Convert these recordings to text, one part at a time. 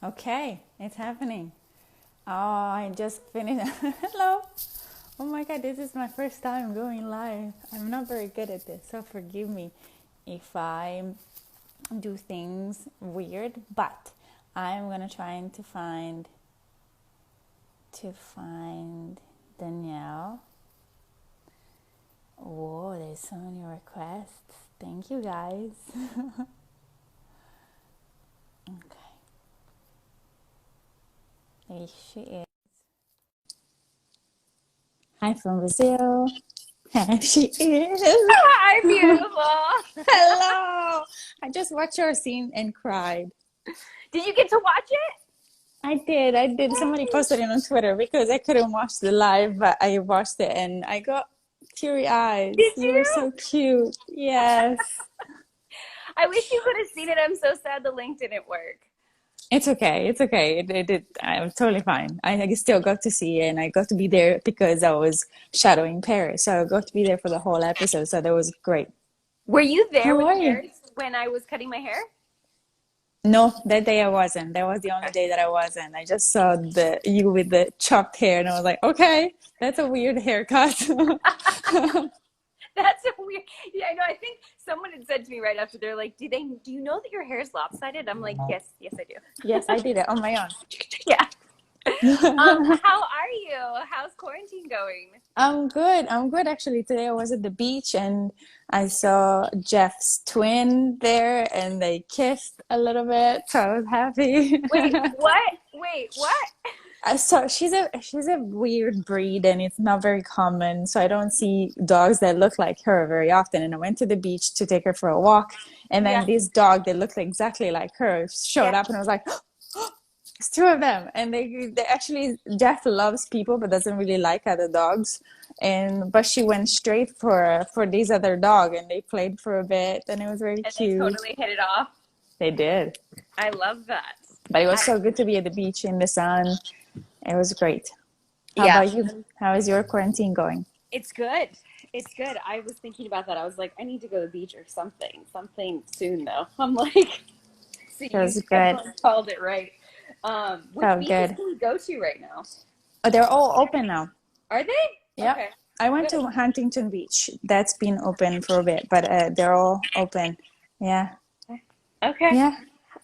Okay, it's happening. Oh, I just finished. Hello. Oh my God, this is my first time going live. I'm not very good at this, so forgive me if I do things weird. But I'm gonna try to find Danielle. Whoa, there's so many requests. Thank you guys. Okay, there she is. Hi from Brazil. There she is. Hi, beautiful. Hello. I just watched your scene and cried. Did you get to watch it? I did. Somebody posted it on Twitter because I couldn't watch the live, but I watched it and I got teary eyes. Did You were you? so cute. Yes. I wish you could have seen it. I'm so sad the link didn't work. It's okay. It's okay. I'm totally fine. I still got to see it and I got to be there because I was shadowing Paris. So I got to be there for the whole episode. So that was great. Were you there How with are you? Paris when I was cutting my hair? No, that day I wasn't. That was the only day that I wasn't. I just saw the you with the chopped hair, and I was like, okay, that's a weird haircut. That's a weird. Yeah, I know. I think someone had said to me right after, they're like, Do you know that your hair is lopsided?" I'm like, "Yes, yes, I Yes, I do." did it on my own. Yeah. How are you? How's quarantine going? I'm good. I'm good actually. Today I was at the beach and I saw Jeff's twin there, and they kissed a little bit, so I was happy. Wait, what? Wait, what? So she's a weird breed and it's not very common. So I don't see dogs that look like her very often. And I went to the beach to take her for a walk, and then Yeah, this dog that looked exactly like her showed yeah. up, and I was like, it's two of them. And they actually Jeff loves people but doesn't really like other dogs. And but she went straight for this other dog, and they played for a bit, and it was very And they cute. totally hit it off. They did. I love that. But it was I, so good to be at the beach in the sun. It was great. How yeah, about you? How is your quarantine going? it's good. It's good. I was thinking about that. I was like, I need to go to the beach or something. Something soon, though. I'm like, so you Feels good. definitely called it right. Which Felt beaches good. can we go to right now? Oh, they're all open now. Are they? Yep. Okay, I went good. to Huntington Beach. That's been open for a bit, but they're all open. Yeah. Okay. Yeah.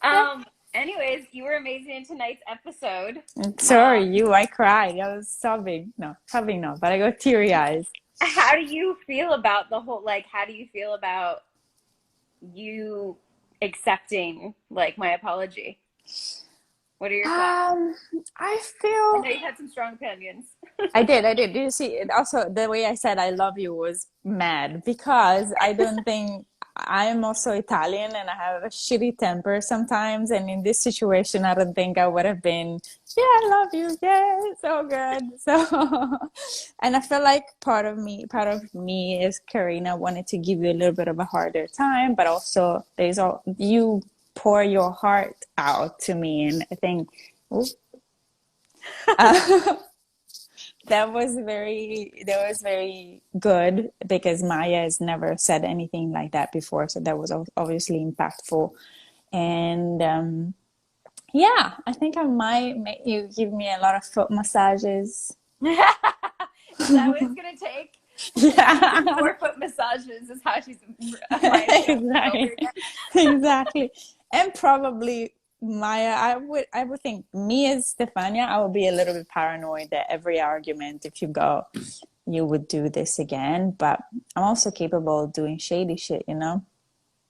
Yeah. Um. Anyways, you were amazing in tonight's episode. Sorry, you. I cried. I was sobbing. No, sobbing no, but I got teary eyes. How do you feel about the whole? Like, how do you feel about you accepting like my apology? What are your thoughts? Um, I I feel know you had some strong opinions. I did. I did. Did you see it? Also, the way I said I love you was mad because I don't think I'm also Italian and I have a shitty temper sometimes. And in this situation, I don't think I would have been, yeah, I love you. Yeah, so good. So, and I feel like part of me is Karina wanted to give you a little bit of a harder time, but also you pour your heart out to me. And I think, ooh, that was very good because Maya has never said anything like that before, so that was obviously impactful. And yeah, I think I might make you give me a lot of foot massages. Is that what it's gonna take? Yeah. 4 foot massages is how she's inviting us over Exactly. again. Exactly. And probably Maya, I would think me as Stefania, I would be a little bit paranoid that every argument, if you go, you would do this again. But I'm also capable of doing shady shit, you know?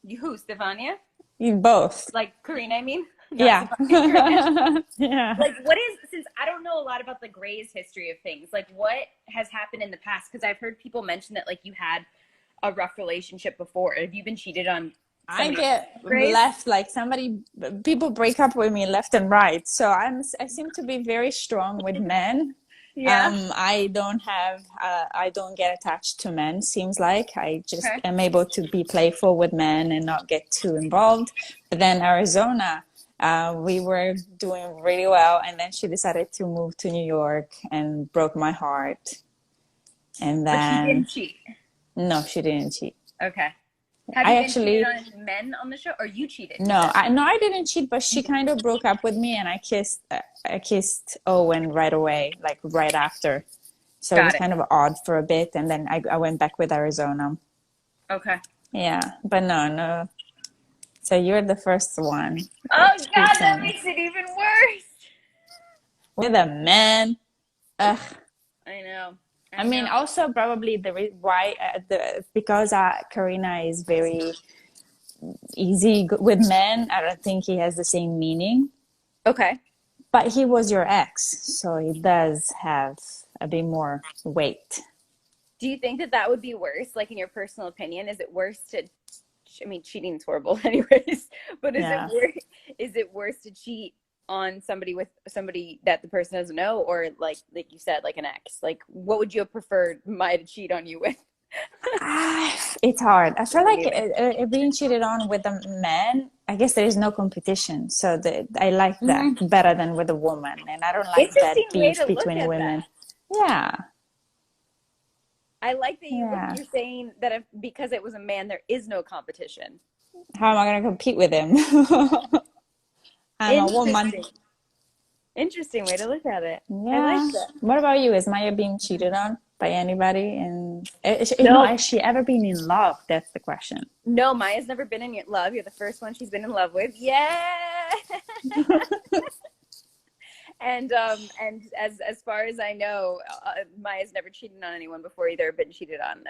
You who, Stefania? You both. Like Karina, I mean, not Yeah. Stefania. Karina. Yeah. Like, what is, since I don't know a lot about the Grey's history of things, like what has happened in the past? Because I've heard people mention that like you had a rough relationship before. Have you been cheated on I somebody get Grey's? left like people break up with me left and right. So I seem to be very strong with men. Yeah. I don't get attached to men, seems like. I just Okay. am able to be playful with men and not get too involved. But then Arizona, we were doing really well, and then she decided to move to New York and broke my heart. And But she didn't then, cheat. no, she didn't cheat. Okay. Have I you been cheated actually on any men on the show, or you cheated? You no, said. I didn't cheat, but she kind of broke up with me, and I kissed Owen right away, like right after. So it was Got it. kind of odd for a bit, and then I went back with Arizona. Okay. Yeah, but no, no. So you're the first one Oh that God, cheats that on me makes it even worse. with a man. Ugh. I know. I I mean, know. also probably why the because Karina is very easy with men. I don't think he has the same meaning. Okay. But he was your ex, so it does have a bit more weight. Do you think that that would be worse? Like in your personal opinion, is it worse to? I mean, cheating's horrible, anyways. But is it Yeah. worse? Is it worse to cheat on somebody with somebody that the person doesn't know, or like you said, like an ex? Like, what would you have preferred Maya to cheat on you with? It's hard. I feel like Maybe. being cheated on with a man, I guess there is no competition. So I like that Mhm. better than with a woman. And I don't like Interesting that way beef to look between at women. that. Yeah. I like that Yeah. you're saying that if, because it was a man, there is no competition. How am I going to compete with him? I'm a woman. Interesting. Interesting way to look at it. I like Yeah. that. What about you? Is Maya being cheated on by anybody? And No, has she ever been in love? That's the question. no, Maya's never been in love. You're the first one she's been in love with. Yeah. And as far as I know, Maya's never cheated on anyone before either, been cheated on.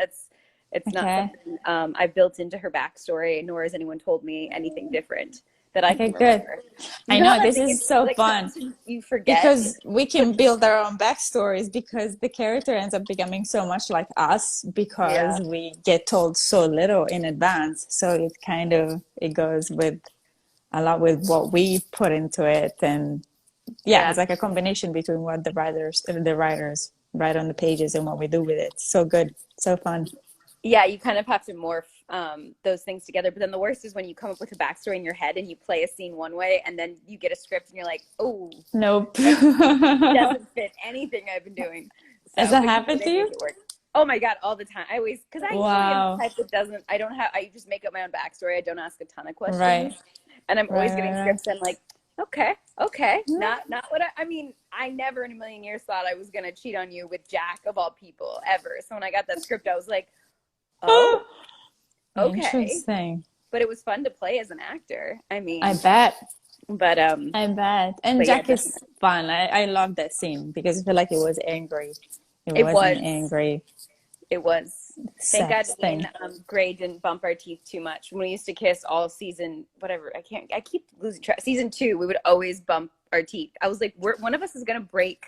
It's not Okay. something I've built into her backstory, nor has anyone told me anything different that I Okay, can good. remember. I You know, know I this think is it's so like fun sometimes you forget. because we can build our own backstories because the character ends up becoming so much like us Yeah, because we get told so little in advance. So it goes with a lot with what we put into it, and yeah, yeah. it's like a combination between what the writers write on the pages and what we do with it. So good, so fun. Yeah, you kind of have to morph those things together. But then the worst is when you come up with a backstory in your head and you play a scene one way, and then you get a script and you're like, oh, Nope. that Has doesn't fit anything I've been doing. So, that but usually happened to they make you? it work. Oh my God, all the time. I always, because I usually am the Wow. type that doesn't, I don't have, I just make up my own backstory. I don't ask a ton of Right. questions. And I'm Right. always getting Right. scripts. And I'm like, okay, okay. Right. Not what I mean, I never in a million years thought I was going to cheat on you with Jack of all people ever. So when I got that script, I was like, oh, okay. Interesting. But it was fun to play as an actor. I I mean, bet. but I bet. And but yeah, Jack is definitely. fun. I love that scene because I feel like it was angry. It It wasn't was. angry It was. Thank God sex me and thing. Gray didn't bump our teeth too much. When we used to kiss all season, whatever, I keep losing track. Season two, we would always bump our teeth. I was like, one of us is gonna break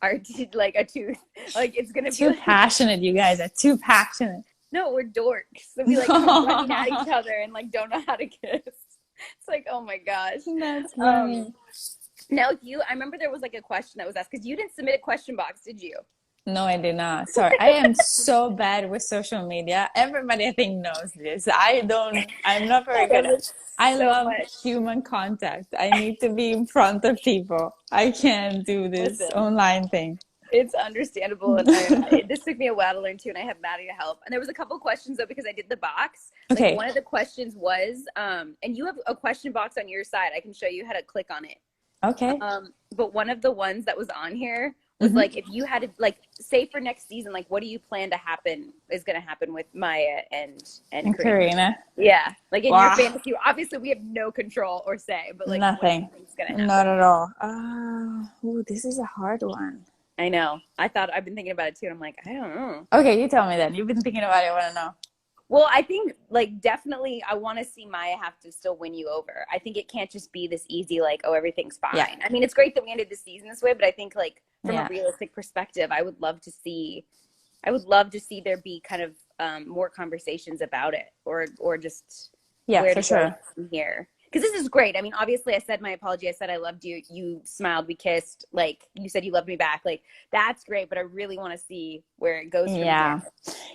our teeth, like a tooth. Like it's gonna be Too like, passionate, you guys are too passionate. no, we're dorks. So we like come running at each other and like don't know how to kiss. It's like, oh my gosh. That's Um, funny. Now you, I remember there was like a question that was asked because you didn't submit a question box, did you? No, I did not. Sorry. I am so bad with social media. Everybody, I think, knows this. I'm not very I good love at it I so love much. human contact. I need to be in front of people. I can't do this Listen, online thing. it's understandable, and this took me a while to learn too, and I have Maddie to help. And there was a couple questions though because I did the box. Like Okay. one of the questions was, and you have a question box on your side. I can show you how to click on it. Okay. But one of the ones that was on here was Hmm. like, if you had to, like, say for next season, like, what do you plan to happen is going to happen with Maya and And Karina? Karina. Yeah, like in your Wow. fantasy. Obviously, we have no control or say, but like, what do you Nothing. think is going to Not happen? at all. Ooh, this is a hard one. I know. I've been thinking about it too, and I'm like, I don't know. Okay, you tell me then. You've been thinking about it. I want to know. Well, I think like definitely I want to see Maya have to still win you over. I think it can't just be this easy like, oh, everything's Yeah. fine. I mean, it's great that we ended the season this way, but I think like from a Yeah. realistic perspective, I would love to see there be kind of more conversations about it or just Yeah, where for to go sure. from here. because this is great. I mean, obviously, I said my apology. I said I loved you. You smiled. We kissed. Like you said, you loved me back. Like that's great. But I really want to see where it goes from here. Yeah.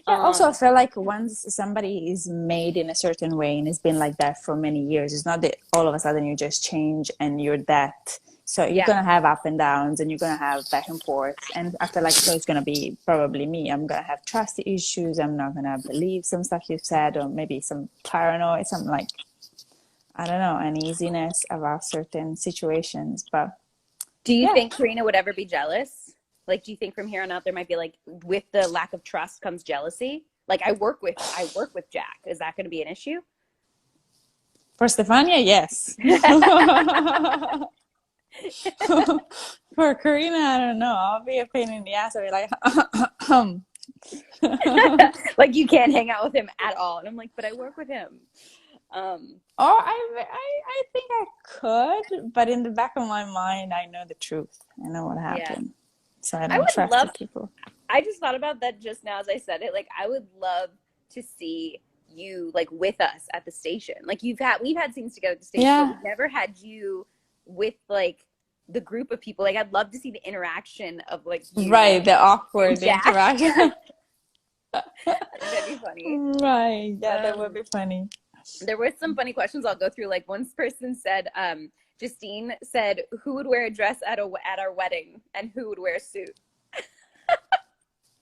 Yeah. Also, I feel like once somebody is made in a certain way and it's been like that for many years, it's not that all of a sudden you just change and you're that. So you're Yeah. gonna have up and downs, and you're gonna have back and forth. And I feel like so it's gonna be probably me. I'm gonna have trust issues. I'm not gonna believe some stuff you've said, or maybe some paranoia, some like I don't know, uneasiness about certain situations. But Do you yeah, think Karina would ever be jealous? Like, do you think from here on out there might be like with the lack of trust comes jealousy? Like I work with Jack. Is that going to be an issue? for Stefania, yes. For Karina, I don't know. I'll be a pain in the ass. I'll be like, Like you can't hang out with him at all. And I'm like, but I work with him. or I think I could, but in the back of my mind, I know the truth. I know what Yeah. happened, so I I don't would trust the love people. I just thought about that just now as I said it. Like I would love to see you like with us at the station. Like we've had scenes together at the station, but Yeah, we've never had you with like the group of people. Like I'd love to see the interaction of like you right. The and awkward Jack. interaction. I think that'd be funny. Right. Yeah, that would Um, be funny. there were some funny questions I'll go through. Like one person said, Justine said, "Who would wear a dress at our wedding, and who would wear a suit?"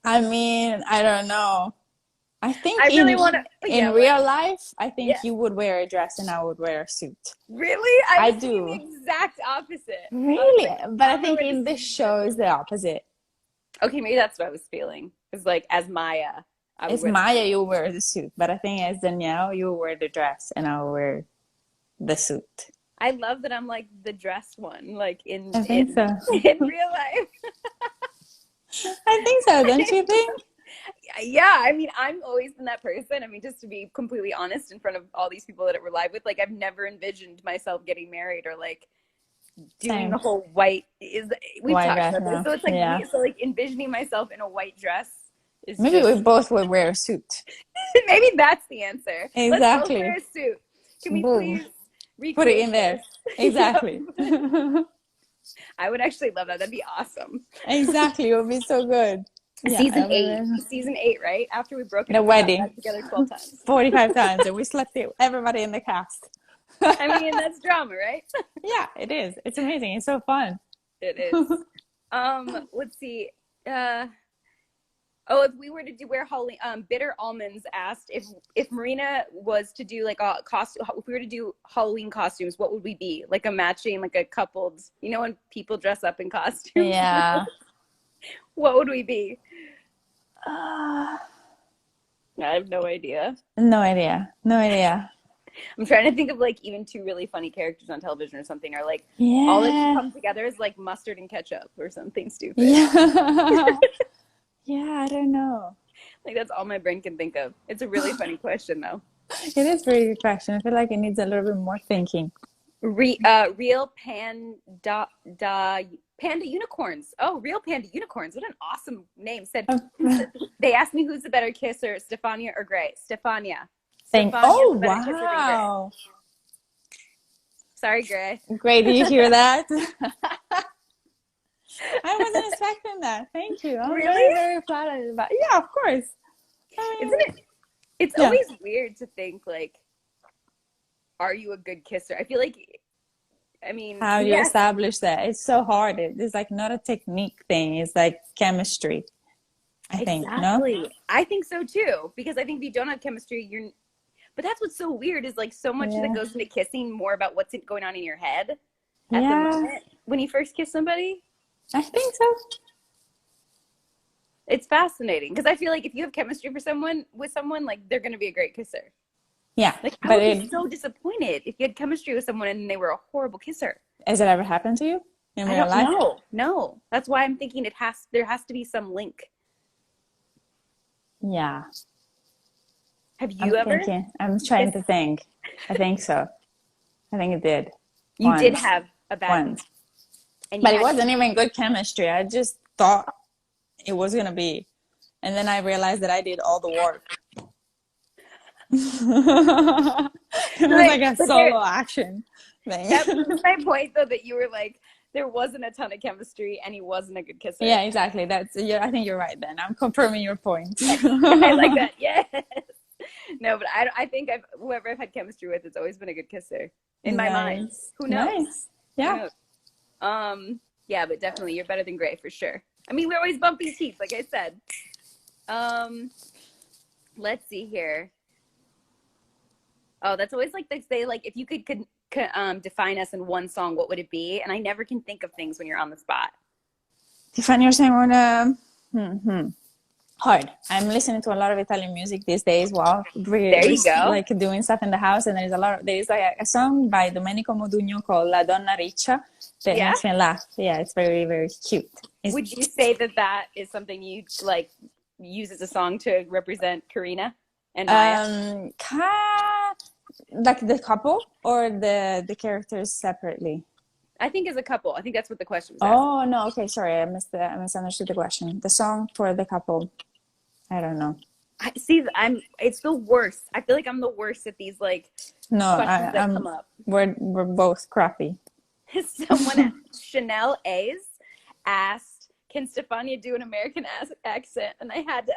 I mean, I don't know. I think I really want to. in Yeah, what? real life, I Yeah, think you would wear a dress and I would wear a suit. really? I I was thinking the do. exact opposite. I was Really? like, But I I don't know think where in this this is gonna show is the opposite. okay, maybe that's what I was feeling. It's like as Maya, I would As wear the Maya, suit. you wear the suit. But I think as Danielle, you wear the dress and I'll wear the suit. I love that I'm like the dressed one, like I think so. in real life. I think so, don't you think? Yeah, I mean, I'm always been that person. I mean, just to be completely honest in front of all these people that we're live with, like I've never envisioned myself getting married or like doing the Same. whole white is we've White talked dress about this. now. So it's like Yeah. so like envisioning myself in a white dress is Maybe we just both would wear a suit. maybe that's the answer. Let's both wear Exactly. a suit. Can we Boom. please Put it recreate in this? there. Yep. Exactly. I would actually love that. That'd be awesome. Exactly. It would be so good. Yeah, Season I eight. mean, Season eight, right? After we've broken the up, we got wedding, back together 12 times. 45 times, and we slept with everybody in the cast. I mean, that's drama, right? Yeah, it is. It's amazing. It's so fun. It is. Let's see. Oh, if we were to do wear Halloween, Bitter Almonds asked if Marina was to do like a costume, if we were to do Halloween costumes, what would we be? Like a matching, like a coupled, you know, when people dress up in costumes, Yeah. what would we be? Uh, I have no idea. no idea. No idea. I'm trying to think of like even two really funny characters on television or something, or like all that could Yeah. come together is like mustard and ketchup or something stupid. Yeah. Yeah, I don't know. Like that's all my brain can think of. It's a really funny question though. It is a very good question. I feel like it needs a little bit more thinking. Real panda unicorns. Oh, real panda unicorns. What an awesome name. Said they asked me who's the better kisser, Stefania or Gray? Stefania. Oh, Stefania's the better kisser than Gray. wow. Sorry, Gray. Great. Did you hear that? I wasn't expecting that. Thank you. I'm Really? very, very flattered about it. Yeah, of course. I mean, Isn't it? It's yeah. always weird to think like, are you a good kisser? I feel like, I mean, How you yes, establish that? It's so hard. It's like not a technique thing. It's like chemistry, I think. No? exactly. I think so too. Because I think if you don't have chemistry, you're. But that's what's so weird is like so much that Yeah. goes into kissing more about what's going on in your head at the Yeah, moment when you first kiss somebody. I think so. It's fascinating because I feel like if you have chemistry with someone, like they're gonna be a great kisser. Yeah, Like I but would be so disappointed if you had chemistry with someone and they were a horrible kisser. has it ever happened to you in I real don't life? know. No. That's why I'm thinking there has to be some link. Yeah, Have you ever? I'm trying Yes. to think. I think so. I think it did You did once. have a bad Once. and you But it had wasn't even good chemistry. I just thought it was gonna be. And then I realized that I did all the work. It was like a But there, solo action that thing. proves my point, though, that you were like, there wasn't a ton of chemistry and he wasn't a good kisser. Yeah, exactly. That's I think you're right then. I'm confirming your point. Yes, I like that. Yes. No, but I think whoever I've had chemistry with, it's always been a good kisser in my mind. Nice. Who knows? Nice. Who Yeah. knows? Yeah, but definitely you're better than Gray for sure. I mean, we're always bumping teeth, like I said. Let's see here. Oh, that's always like they say, like if you could define us in one song, what would it be? And I never can think of things when you're on the spot. Tiffany, you're saying hard. I'm listening to a lot of Italian music these days while There you go. like doing stuff in the house, and there's like a song by Domenico Modugno called La Donna Riccia that Yeah? makes me laugh. Yeah, it's very, very cute. Would you say that that is something you like use as a song to represent Karina and Maya? Like the couple or the characters separately? I think as a couple. I think that's what the question was asking. Oh no, okay, sorry, I misunderstood the question. The song for the couple. I don't know. It's the worst. I feel like I'm the worst at these like No, questions that come up. we're both crappy. Someone, Chanel A's, asked, "Can Stefania do an American accent?" And I had to.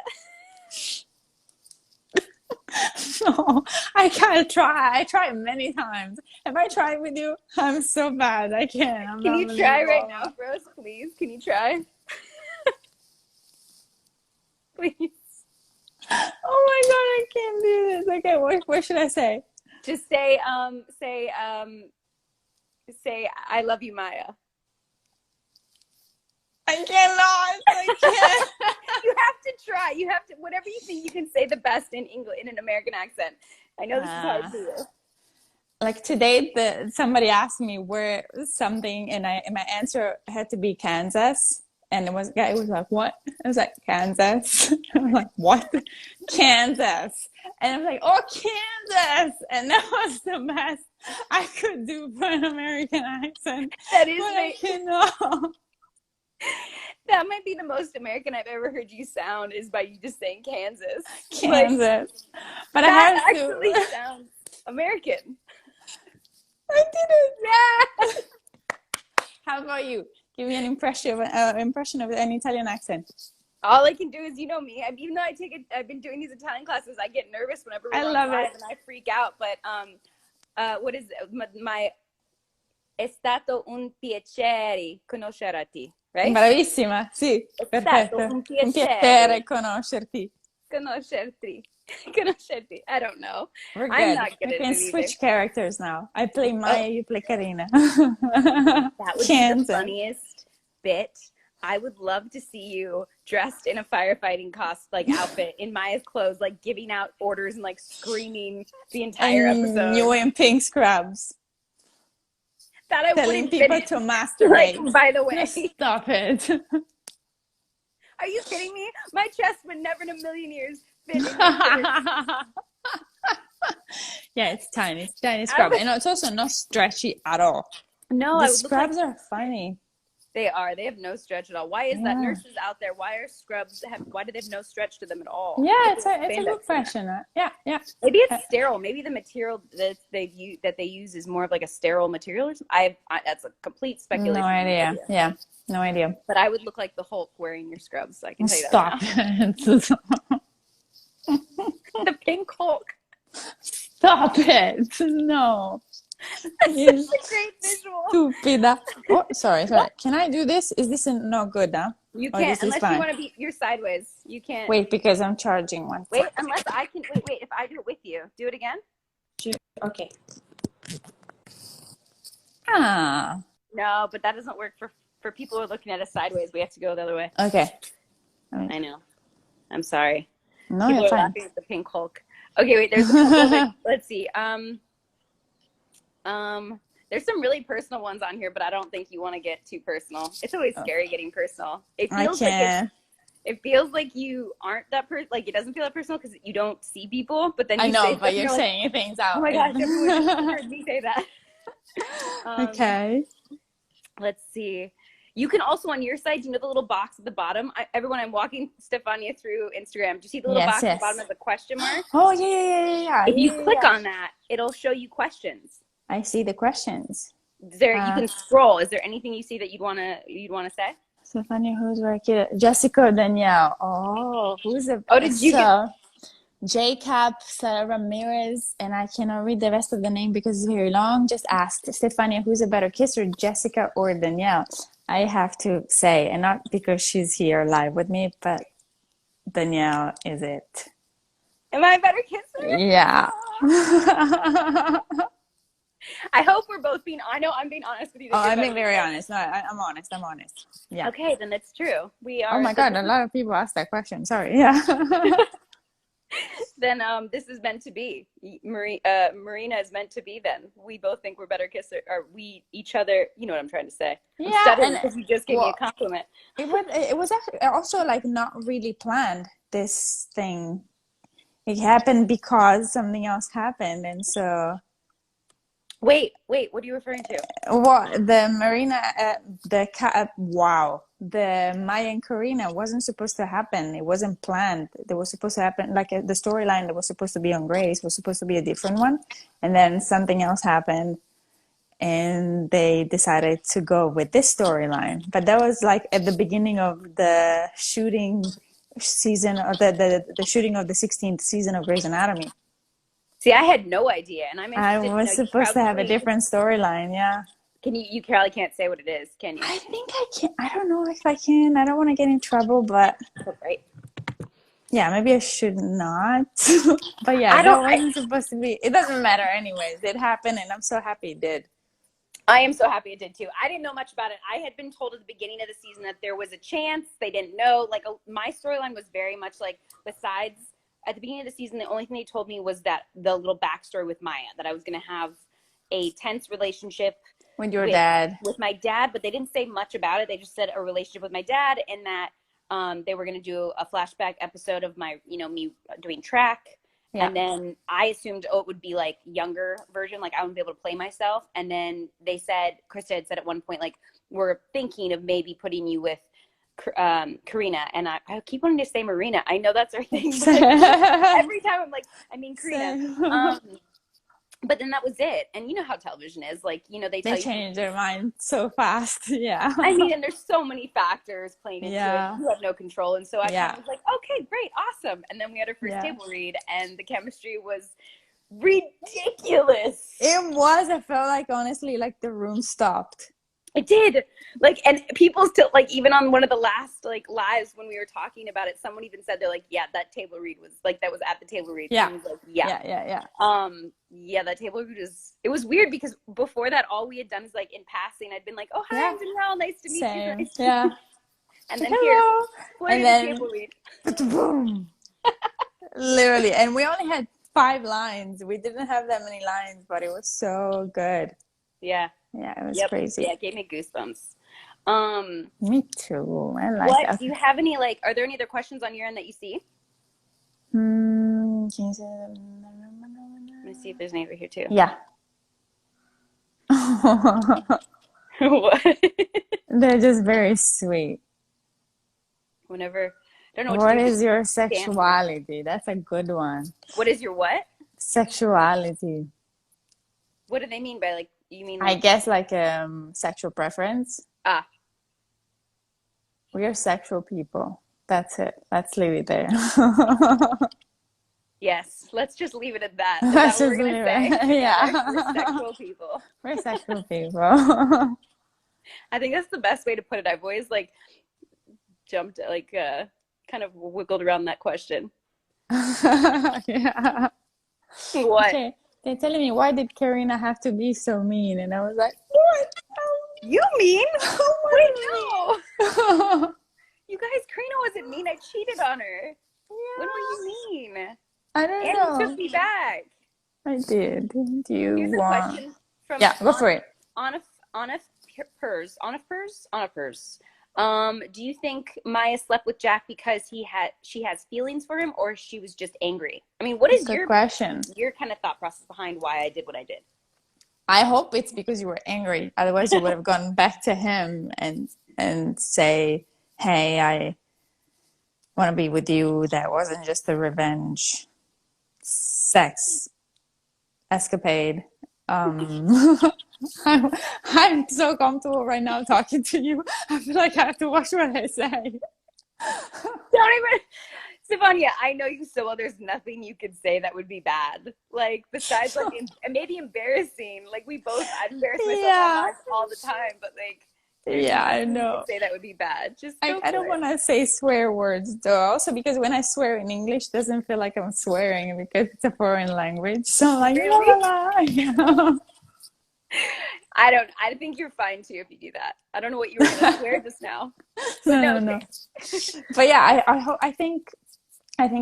No, I can't try. I tried many times. Have I tried with you? I'm so bad. I can't. I'm Can not you try believable. right now, Rose? Please, can you try? Please, Oh my God, I can't do this. Okay, what should I say? just say "I love you, Maya." I cannot. I can't. You have to try. You have to, whatever you think you can say the best in English in an American accent. I know this is hard for you. Like today, somebody asked me where something, and my answer had to be Kansas, and guy was like, "What?" I was like, "Kansas." I'm like, "What?" Kansas, and I'm like, "Oh, Kansas," and that was the best I could do for an American accent. That is But I cannot. that might be the most American I've ever heard you sound, is by you just saying Kansas. Kansas, but I That have actually to. sounds American. I did it. Yeah. How about you? Give me an impression of an Italian accent. All I can do is, you know me. Even though I've been doing these Italian classes, I get nervous whenever we're I on love live it. and I freak out. But what is my è stato un piacere conoscerti, right? Bravissima, sì, È perfetto. stato un Un piacere piacere conoscerti. conoscerti. I don't know. We're I'm good. not good We at can it either. switch characters now. I play Maya, you play Karina. That would be the Kansas. funniest bit. I would love to see you dressed in a firefighting outfit in Maya's clothes, like giving out orders and like screaming the entire And episode. you in pink scrubs. That I Telling wouldn't people fit to in. masturbate. Like, by the way, Stop it. are you kidding me? My chest would never in a million years fit in this. Yeah, it's tiny scrub. And it's also not stretchy at all. No, The I would look like scrubs are funny. they are. They have no stretch at all. Why is that? Yeah. Nurses out there, why do they have no stretch to them at all? Yeah, it's a Spandex good in that. question. Yeah. Maybe it's sterile. Maybe the material that they use is more of like a sterile material or something. That's a complete speculation. No idea. Yeah, no idea. But I would look like the Hulk wearing your scrubs. I can tell you Stop that. it. The pink Hulk. Stop it. No. That's You such a great visual. stupida. Oh, sorry. Can I do this? Is this not good, huh? You Or can't this is unless you fine? want to be. You're sideways. You can't. Wait, because I'm charging one. Wait, unless I can. Wait. If I do it with you, do it again. Okay. Ah. No, but that doesn't work for people who are looking at us sideways. We have to go the other way. Okay. I know. I'm sorry. No, People you're are fine. laughing at the pink Hulk. Okay, wait. There's a couple. Let's see. There's some really personal ones on here, but I don't think you want to get too personal. It's always scary getting personal. It I feels like can't. it feels like you aren't that person. Like it doesn't feel that personal because you don't see people. But then I you know, say but you're like, saying things out. oh my gosh, everyone just heard me say that. Okay. Let's see. You can also on your side, you know the little box at the bottom? Everyone, I'm walking Stefania through Instagram. Do you see the little Yes, box at the bottom yes. of the question mark? Oh, yeah, yeah, yeah, yeah, If yeah, you yeah, click yeah. on that, it'll show you questions. I see the questions. You can scroll. Is there anything you see that you'd wanna say? Stefania, who's working? Jessica or Danielle? Oh, who's a Oh, did you get? so Jacob Sarah Ramirez, and I cannot read the rest of the name because it's very long. Just asked Stefania, who's a better kisser, Jessica or Danielle? I have to say, and not because she's here live with me, but Danielle is it. Am I a better kisser? Yeah. I hope we're both being. I know I'm being honest with you. Oh, I'm being very honest. No, I'm honest. I'm honest. Yeah. Okay, then that's true. We Oh are. my God, a lot of people ask that question. Sorry. Yeah. Then this is meant to be. Marina is meant to be. Then we both think we're better kisser, or we each other. You know what I'm trying to say? Yeah, I'm stuttering and because you just gave me a compliment. it was actually also like not really planned. This thing, it happened because something else happened, and so. Wait. What are you referring to? What the Marina, wow, the Maya and Karina wasn't supposed to happen. It wasn't planned. It was supposed to happen like the storyline that was supposed to be on Grace was supposed to be a different one, and then something else happened, and they decided to go with this storyline. But that was like at the beginning of the shooting season, or the shooting of the 16th season of Grey's Anatomy. See, I had no idea, and I'm I interested to was know. You supposed to have a probably different storyline, yeah. can. You probably can't say what it is, can you? I think I can. I don't know if I can. I don't want to get in trouble, but Oh, right. yeah, maybe I should not. But yeah, I that don't. wasn't supposed to be. It doesn't matter anyways. It happened, and I'm so happy it did. I am so happy it did too. I didn't know much about it. I had been told at the beginning of the season that there was a chance. They didn't know. Like my storyline was very much like, besides at the beginning of the season, the only thing they told me was that the little backstory with Maya, that I was going to have a tense relationship With your dad. with my dad, but they didn't say much about it. They just said a relationship with my dad, and that they were going to do a flashback episode of my, me doing track. Yeah. And then I assumed, it would be like younger version, like I wouldn't be able to play myself. And then they said, Krista had said at one point, like, we're thinking of maybe putting you with Karina. And I keep wanting to say Marina. I know that's our thing. But every time I'm like, I mean Karina. But then that was it. And you know how television is. Like, they change their mind so fast. Yeah. I mean, and there's so many factors playing into it. You have no control. And so I kind of was like, okay, great, awesome. And then we had our first table read, and the chemistry was ridiculous. It was. I felt like, honestly, like the room stopped. It did. Like, and people still, like, even on one of the last, like, lives when we were talking about it, someone even said, they're like, yeah, that table read was, like, that was at the table read. Yeah. And was like, yeah, that table read it was weird because before that, all we had done is, like, in passing, I'd been like, oh, hi, I'm Danielle, nice to meet you. Nice yeah. And then and then, table read. Boom. Literally. And we only had 5 lines. We didn't have that many lines, but it was so good. Yeah. Yeah, it was crazy. Yeah, it gave me goosebumps. Me too. I like that. Do you have any, like, are there any other questions on your end that you see? Let me see if there's any over here too. Yeah. What? They're just very sweet. Whenever, I don't know what is your sexuality? That's a good one. What is your what? Sexuality. What do they mean by, like, you mean? I guess like sexual preference. We are sexual people. That's it. Let's leave it there. Yes, let's just leave it at that. That's what we're gonna say. Yeah, we're sexual people. We're sexual people. I think that's the best way to put it. I've always like jumped, like kind of wiggled around that question. Yeah. What? Okay. They're telling me, why did Karina have to be so mean? And I was like, what? You mean? Wait, no. You guys, Karina wasn't mean. I cheated on her. Yeah. What do you mean? I don't know. You took me back. I did. Didn't you? Here's a question from go for it. Anna Pers. Do you think Maya slept with Jack because she has feelings for him, or she was just angry? I mean, what is your question? Your kind of thought process behind why I did what I did? I hope it's because you were angry. Otherwise, you would have gone back to him and and say, hey, I want to be with you. That wasn't just a revenge sex escapade. Um, I'm, I'm so comfortable right now talking to you. I feel like I have to watch what I say. Don't even, Stefania, I know you so well. There's nothing you could say that would be bad. Like, besides, like, maybe embarrassing. Like, I embarrass myself Yeah, online all the time, but like, there's yeah, I nothing you could know. say that would be bad. Just go I for don't it. want to say swear words though. Also, because when I swear in English, it doesn't feel like I'm swearing because it's a foreign language. So I'm like, la Really? la la. Yeah. I think you're fine too if you do that. I don't know what you were gonna swear just now, but No, no. no, no. But yeah, I think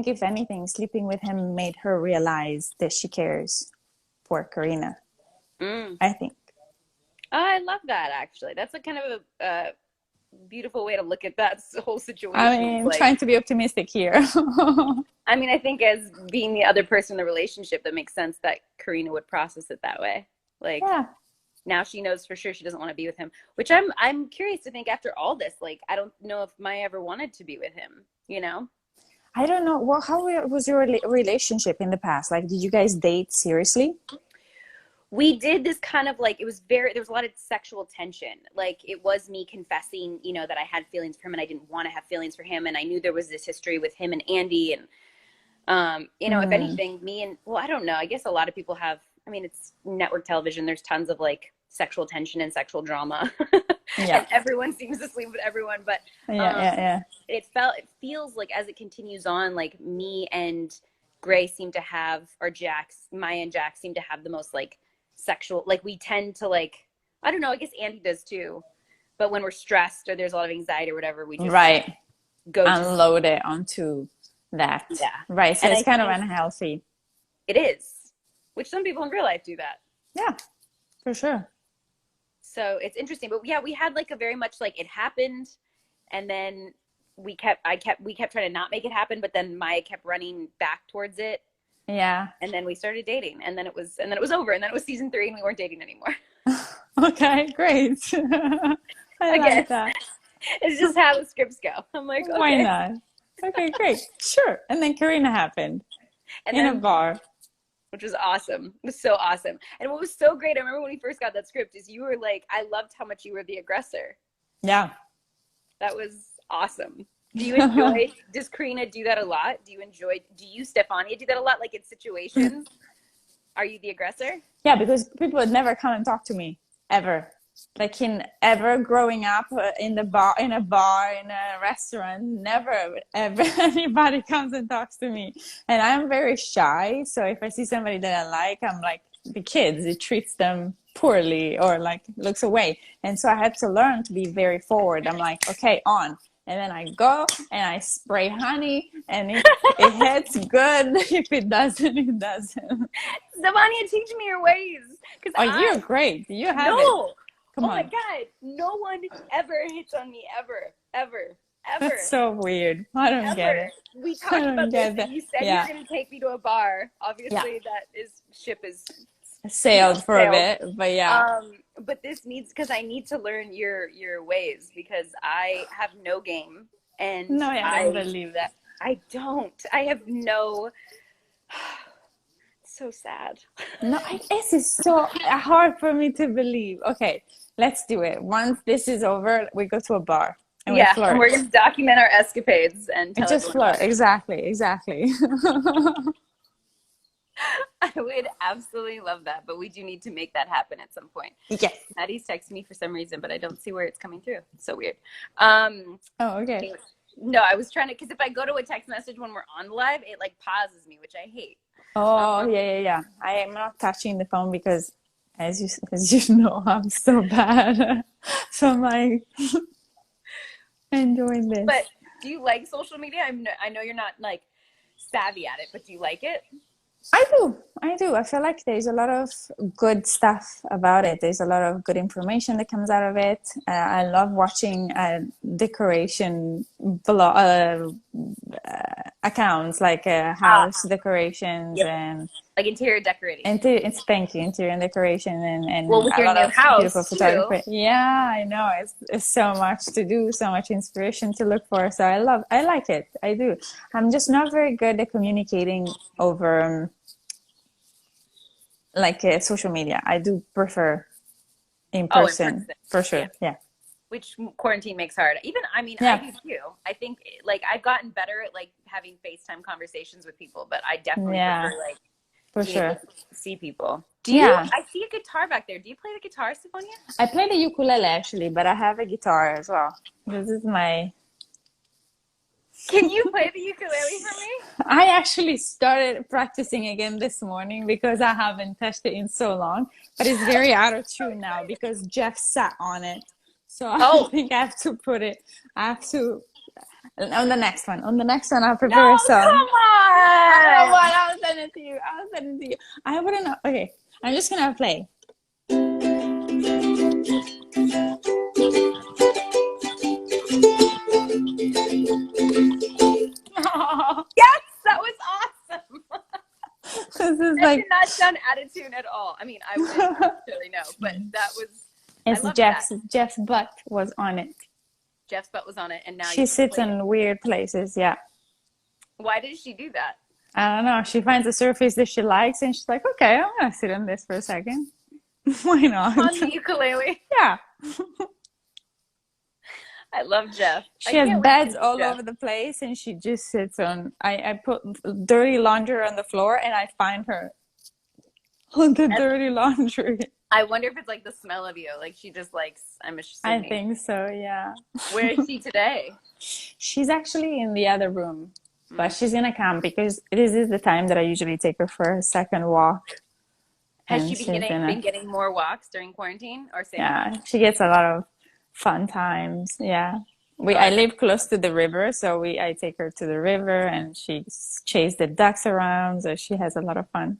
if anything, sleeping with him made her realize that she cares for Karina. Mm. I think. Oh, I love that actually. That's a kind of a beautiful way to look at that whole I situation. It's mean, like, trying to be optimistic here. I mean, I think as being the other person in the relationship, that makes sense that Karina would process it that way. Like, Yeah. now she knows for sure she doesn't want to be with him, which I'm curious to think after all this, like, I don't know if Maya ever wanted to be with him, you know? I don't know. Well, how was your relationship in the past? Like, did you guys date seriously? We did this kind of like, it was very, there was a lot of sexual tension. Like, it was me confessing, that I had feelings for him and I didn't want to have feelings for him. And I knew there was this history with him and Andy. And, if Mm, anything, well, I don't know. I guess a lot of people have, I mean, it's network television. There's tons of like sexual tension and sexual drama. yeah. And everyone seems to sleep with everyone. But Yeah, um, yeah, yeah. it feels like as it continues on, like me and Gray seem to have, or Maya and Jack seem to have the most like sexual, like we tend to like, I don't know, I guess Andy does too. But when we're stressed or there's a lot of anxiety or whatever, we just Right. go to sleep. Unload it onto that. Yeah. Right. So And it's I kind of think unhealthy. it is, which some people in real life do that. Yeah, for sure. So it's interesting. But yeah, we had like a very much like it happened, and then we kept trying to not make it happen, but then Maya kept running back towards it, Yeah. and then we started dating, and then it was over, and then it was season 3 and we weren't dating anymore. Okay, great. I Again, like that. it's just how the scripts go. I'm like, Why okay. not? Okay, great. Sure. And then Karina happened And in a then, bar. which was awesome. It was so awesome. And what was so great, I remember when we first got that script, is you were like, I loved how much you were the aggressor. Yeah. That was awesome. Do you enjoy, does Karina do that a lot? Do you, Stefania, do that a lot? Like in situations, are you the aggressor? Yeah, because people would never come and talk to me ever. Like in ever growing up in a bar, in a restaurant, never ever anybody comes and talks to me. And I'm very shy, so if I see somebody that I like, I'm like the kids, it treats them poorly or like looks away. And so I had to learn to be very forward. I'm like, okay, on. And then I go and I spray honey, and if it hits good, if it doesn't, it doesn't. Stefania, teach me your ways. Because Oh, you're great. You have it. no. Come Oh my on. God. No one ever hits on me, ever, ever, ever, That's so weird. I don't get ever. it. We I talked don't about this get and that. you said you were Yeah. going to take me to a bar. Yeah. Obviously, ship is, Sailed for a sailed. bit, but yeah. But this needs, because I need to learn your ways because I have no game and No, I don't believe that. I don't. I have no. So sad. No, this is so hard for me to believe. Okay, let's do it. Once this is over, we go to a bar and we Yeah, and flirt. we're gonna document our escapades and We tell just everyone about flirt. it. Exactly, exactly. I would absolutely love that, but we do need to make that happen at some point. Yes. Maddie's texting me for some reason, but I don't see where it's coming through. It's so weird. Oh, okay. Anyway, no, I was trying to, because if I go to a text message when we're on live, it like pauses me, which I hate. Oh, yeah, yeah, yeah. I am not touching the phone because, as you know, I'm so bad. So I'm like enjoying this. But do you like social media? I know you're not like savvy at it, but do you like it? I do. I do. I feel like there's a lot of good stuff about it. There's a lot of good information that comes out of it. I love watching decoration accounts like Ah, house decorations yep. and Like interior decorating. it's thank you interior and decoration Well, and with a your lot new of beautiful house too. photography. Yeah, I know. It's so much to do, so much inspiration to look for. So I like it. I do. I'm just not very good at communicating over like social media. I do prefer in Oh, in person person. for Yeah. sure. Yeah. Which quarantine makes hard. Even, I mean, I Yeah, do too. I think like I've gotten better at like having FaceTime conversations with people, but I definitely yeah, prefer like for being able sure. to see people. Yeah. I see a guitar back there. Do you play the guitar, Stefania? I play the ukulele actually, but I have a guitar as well. This is my Can you play the ukulele for me? I actually started practicing again this morning because I haven't touched it in so long, but it's very out of So tune now excited. because Jeff sat on it. So I Oh, think I have to put it, I have to, on the next one. On the next one, I'll no, prepare a song. come I don't know on. what, I'll send it to you. I'll send it to you. I wouldn't know. Okay, I'm just gonna play. Yes, that was awesome. This is That did like, not sound out of tune at all. I mean, I wouldn't necessarily know, but that was, I it's loved that. Jeff's butt was on it. Jeff's butt was on it, and now you She get to sits play it. in weird places, yeah. Why did she do that? I don't know. She finds a surface that she likes, and she's like, "Okay, I'm gonna sit on this for a second. Why not?" On the ukulele. Yeah. I love Jeff. I She has can't wait to beds meet all Jeff. over the place, and she just sits on. I put dirty laundry on the floor, and I find her on the And dirty laundry. I wonder if it's like the smell of you. Like she just likes, I'm I assuming. think so. Yeah. Where is she today? She's actually in the other room, but Hmm. she's gonna come because this is the time that I usually take her for a second walk, Has and she she's been gonna. getting more walks during quarantine or same? Yeah, she gets a lot of fun times. Yeah. Oh, I I bet. live close to the river, so I take her to the river and she chases the ducks around, so she has a lot of fun.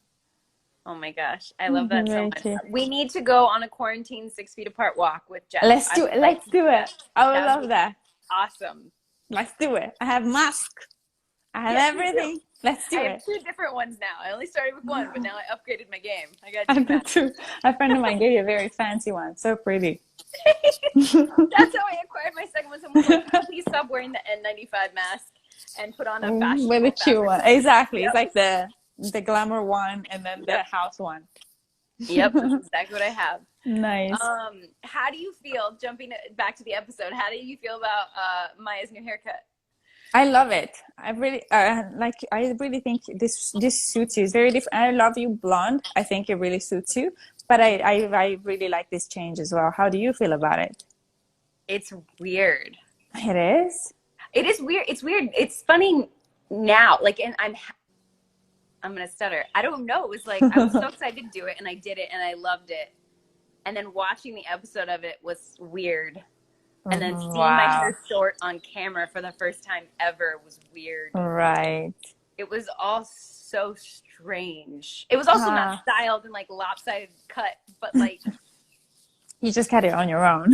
Oh my gosh, I love that so Very much. cute. We need to go on a quarantine 6 feet apart walk with Jeff. Let's I do would it. like Let's to do do it. that. I would That would love be that. awesome. Let's do it. I have mask. I have Yes, me too. everything. Let's I do have it. two different ones now. I only started with one, but now I upgraded my game. I got I two do masks. too. A friend of mine gave you a very fancy one. So pretty. That's how I acquired my second one. Someone was like, "Can you please stop wearing the N95 mask and put on a With a fashionable cute fabric one. one?" Exactly. It's Yep. like the glamour one and then the Yep. house one. Yep. That's exactly what I have. Nice. How do you feel, jumping back to the episode, how do you feel about Maya's new haircut? I love it. I really like. I really think this suits you. It's very different. I love you blonde. I think it really suits you. But I really like this change as well. How do you feel about it? It's weird. It is. It is weird. It's weird. It's funny now. Like, and I'm gonna stutter. I don't know. It was like I was so excited to do it, and I did it, and I loved it. And then watching the episode of it was weird. And then seeing my Wow. hair short on camera for the first time ever was weird. Right. It was all so strange. It was also not Ah, styled and like lopsided cut, but like you just got it on your own.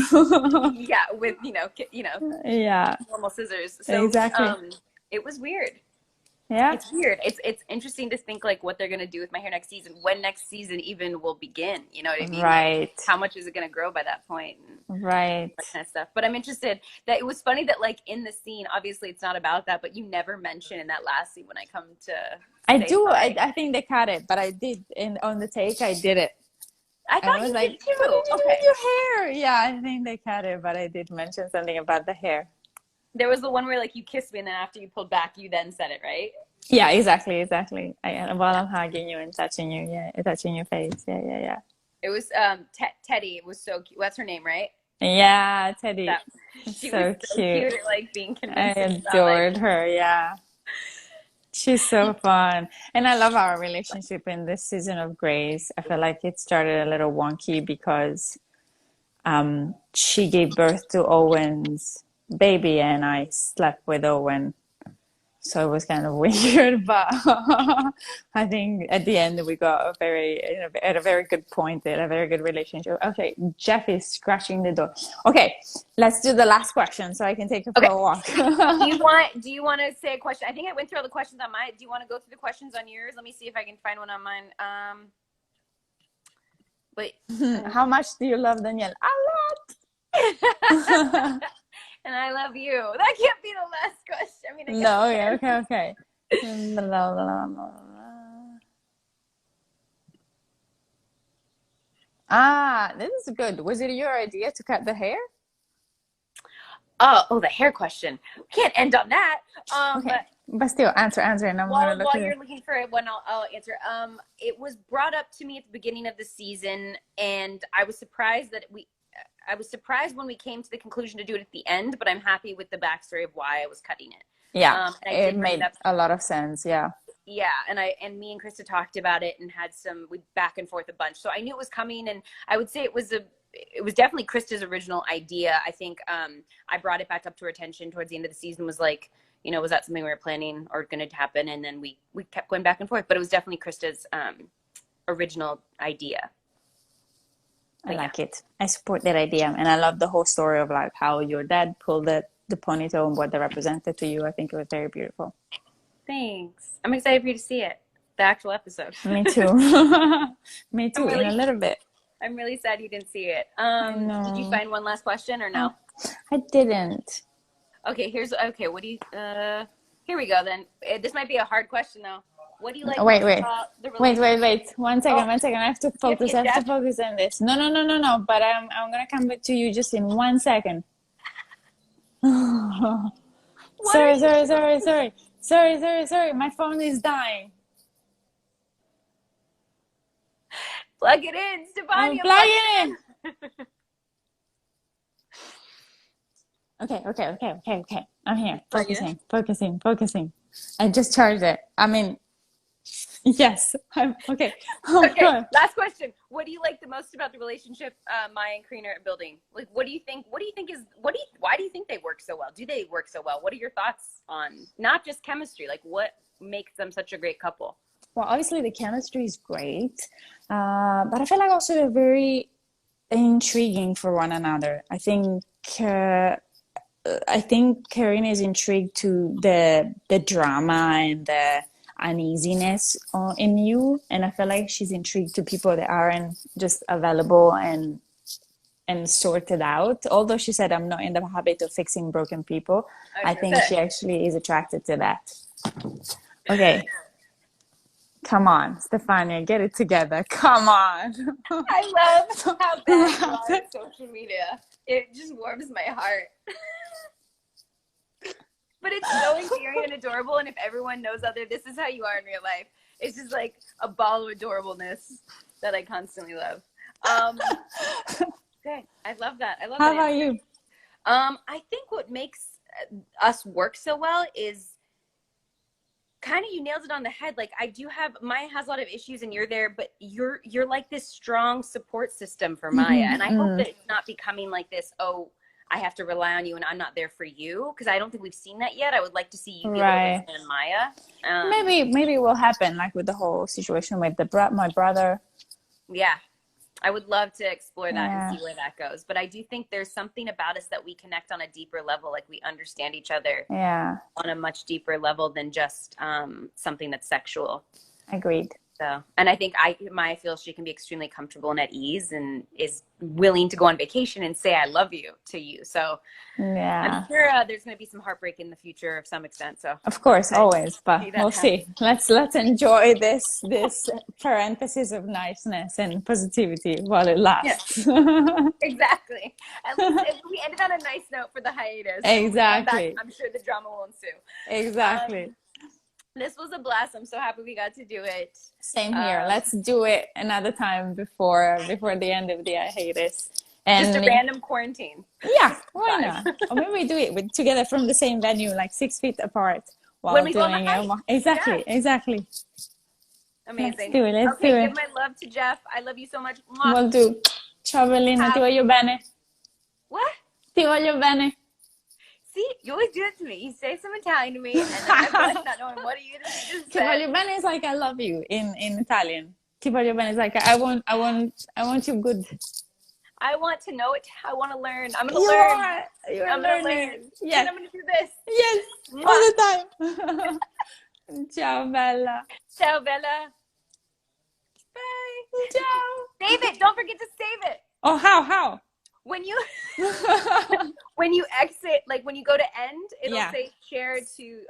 yeah, with Yeah, normal scissors. So exactly. it was weird. Yeah. It's weird. It's interesting to think like what they're gonna do with my hair next season. When next season even will begin. You know what I mean? Like Right. how much is it gonna grow by that point? And Right. that kind of stuff. But I'm interested that it was funny that like in the scene, obviously it's not about that, but you never mention in that last scene when I come to I say do. hi. I think they cut it, but I did on the take. I did it. I I thought was you like, did "What too. did you do with Okay. your hair?" Yeah, I think they cut it, but I did mention something about the hair. There was the one where like you kissed me and then after you pulled back, you then said it, right? Yeah, exactly, exactly. While I'm hugging you and touching you, yeah, touching your face. Yeah, yeah, It was Teddy. It was so cute. What's her name, right? yeah. Yeah, Teddy. That It's she was so so cute cute. at like being I convincing about like adored her. Yeah. She's so fun. And I love our relationship in this season of Grace. I feel like it started a little wonky because she gave birth to Owen's baby and I slept with Owen So it was kind of weird, but I think at the end we got a at a very good point there, a very good relationship. Okay, Jeff is scratching the door. Okay, let's do the last question so I can take her for Okay. a walk. Do you want to say a question? I think I went through all the questions on mine. Do you want to go through the questions on yours? Let me see if I can find one on mine. But How much do you love Danielle? A lot. and I love you. That can't be the last question. I mean, I guess No, yeah, okay. Ah, this is good. Was it your idea to cut the hair? Oh, the hair question. We can't end on that. Okay, but still, answer, and I'm gonna look While at you're it. looking for it, I'll answer. It was brought up to me at the beginning of the season, and I was surprised when we came to the conclusion to do it at the end. But I'm happy with the backstory of why I was cutting it. Yeah, And I it did bring it made up. a lot of sense. Yeah. Yeah, and me and Krista talked about it and had we back and forth a bunch. So I knew it was coming, and I would say it was definitely Krista's original idea. I think I brought it back up to her attention towards the end of the season. Was like, was that something we were planning or going to happen? And then we kept going back and forth. But it was definitely Krista's original idea. I like it. I support that idea, and I love the whole story of like how your dad pulled the ponytail and what they represented to you. I think it was very beautiful. Thanks. I'm excited for you to see it, the actual episode. Me too. Me too. In a little bit. I'm really sad you didn't see it. Did you No. find one last question or no? I didn't. Okay, what do you here we go then. This might be a hard question though. What do you like Wait. most about the relationship? Wait. One second. I have to focus. Yeah, I have to focus on this. No. But I'm gonna come back to you just in 1 second. Sorry. My phone is dying. Plug it in, Stefania. Plug it in. Okay. I'm here. Focusing. I just charged it. I mean, yes. I'm okay. Oh, okay. God. Last question. What do you like the most about the relationship Maya and Karina are building? Like, why do you think they work so well? Do they work so well? What are your thoughts on not just chemistry? Like, what makes them such a great couple? Well, obviously the chemistry is great, but I feel like also they're very intriguing for one another. I think Karina is intrigued to the drama and the uneasiness in you, and I feel like she's intrigued to people that aren't just available and sorted out. Although she said, I'm not in the habit of fixing broken people, I think she actually is attracted to that. Okay. Come on, Stefania, get it together. Come on. I love how bad you are on social media. It just warms my heart. But it's so endearing and adorable, and if everyone knows out there, this is how you are in real life. It's just like a ball of adorableness that I constantly love. Okay, I love that. How about you? I think what makes us work so well is kind of, you nailed it on the head. Like, Maya has a lot of issues and you're there, but you're like this strong support system for Maya. And I hope that it's not becoming like this, oh, I have to rely on you and I'm not there for you. Because I don't think we've seen that yet. I would like to see you be able to understand Maya. Maybe it will happen, like with the whole situation with my brother. Yeah. I would love to explore that and see where that goes. But I do think there's something about us that we connect on a deeper level. Like, we understand each other on a much deeper level than just something that's sexual. Agreed. So, and I think Maya feels she can be extremely comfortable and at ease and is willing to go on vacation and say, I love you to you. So I'm sure there's going to be some heartbreak in the future of some extent. So of course, always, but we'll see. Let's enjoy this parenthesis of niceness and positivity while it lasts. Yeah. Exactly. At least we ended on a nice note for the hiatus. Exactly. I'm sure the drama will ensue. Exactly. This was a blast. I'm so happy we got to do it. Same here. Let's do it another time before the end of the hiatus. And just a random quarantine. Yeah, why not? Or maybe we do it together from the same venue, like 6 feet apart, while when we doing go on the Exactly. Amazing. Let's do it. Give my love to Jeff. I love you so much. Will do. Ciao Bellina, ti voglio bene. What? Ti voglio bene. See, you always do that to me. You say some Italian to me, and then I blush not knowing what are you just Ti said. voglio bene is like I love you in Italian. Ti voglio bene is like I want you good. I want to know it. I want to learn. I'm gonna You learn. are you are I'm gonna learning. learn. Yes, And I'm gonna do this. yes, all Mwah. the time. Ciao, bella. Ciao, Bella. Bye. Ciao. Save it. Don't forget to save it. Oh, how? When you when you exit, like when you go to end, it'll Yeah. say share to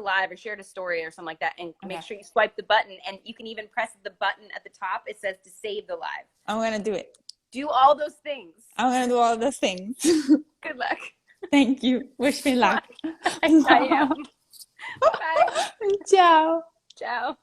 live or share to story or something like that, and make Okay. sure you swipe the button, and you can even press the button at the top. It says to save the live. I'm gonna do it. Do all those things. I'm gonna do all those things. Good luck. Thank you. Wish me luck. I am. Bye. Ciao. Ciao.